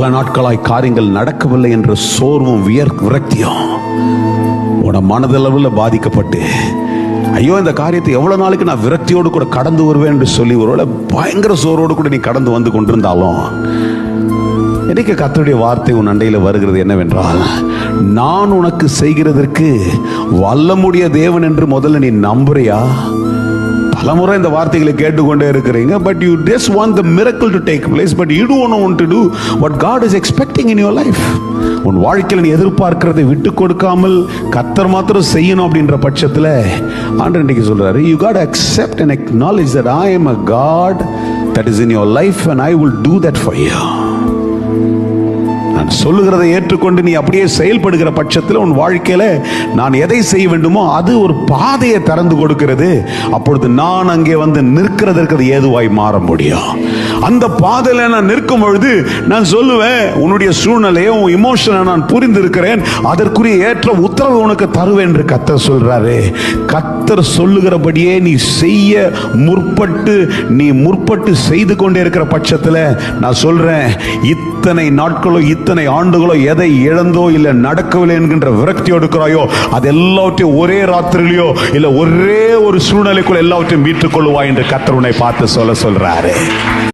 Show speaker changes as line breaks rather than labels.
பல நாட்களாய் காரியங்கள் நடக்கவில்லை என்ற சோர்வும் விரக்தியும் உன மனதளவில் பாதிக்கப்பட்டு, ஐயோ இந்த காரியத்தை எவ்வளவு நாளைக்கு நான் விரக்தியோடு கூட கடந்து வருவேன் என்று சொல்லி ஒருவேளை பயங்கர சோர்வோடு கூட நீ கடந்து வந்து கொண்டிருந்தாலும், எனக்கு கர்த்தருடைய வார்த்தை உன் அண்டையில் வருகிறது என்னவென்றால், நான் உனக்கு செய்கிறதற்கு வல்லமுடைய தேவன் என்று முதல்ல நீ நம்புறியா? பலமுறை இந்த வார்த்தைகளை கேட்டுக்கொண்டே இருக்கிறீங்க. But you just want the miracle to take place, but you don't want to do what God is expecting in your life. உன் வாழ்க்கையில் நீ எதிர்பார்க்கிறதை விட்டு கொடுக்காமல் கர்த்தர் மாத்திரம் செய்யணும் அப்படின்ற பட்சத்தில் ஆண்டவர் இன்னைக்கு சொல்றாரு, you got to accept and acknowledge that I am a God that is in your life and I will do that for you. நான் சொல்லுகிறதை ஏற்றுக்கொண்டு நீ அப்படியே செயல்படுகிற பட்சத்தில் உன் வாழ்க்கையில நான் எதை செய்ய வேண்டுமோ அது ஒரு பாதையை திறந்து கொடுக்கிறது. அப்பொழுது நான் அங்கே வந்து நிற்கிறதற்கு அது ஏதுவாய் மாற முடியும். அந்த பாதையில நான் நிற்கும் பொழுது நான் சொல்லுவேன், உன்னுடைய சூழ்நிலையை உன் இமோஷனை நான் புரிந்திருக்கிறேன், அதற்குரிய ஏற்ற உத்தரவு உனக்கு தருவேன் என்று கர்த்தர் சொல்றாரு. கர்த்தர் சொல்லுகிறபடியே நீ செய்ய முற்பட்டு செய்து கொண்டே இருக்கிற பட்சத்தில் நான் சொல்றேன், இத்தனை நாட்களோ இத்தனை ஆண்டுகளோ எதை இழந்தோ இல்ல நடக்கவில்லை என்கின்ற விரக்தியோடு இருக்கிறாயோ அது எல்லாவற்றையும் ஒரே ராத்திரிலையோ இல்ல ஒரே ஒரு சூழ்நிலைக்குள்ள எல்லாவற்றையும் மீட்டுக் கொள்ளுவாய் என்று கர்த்தர் உன்னை பார்த்து சொல்றாரு.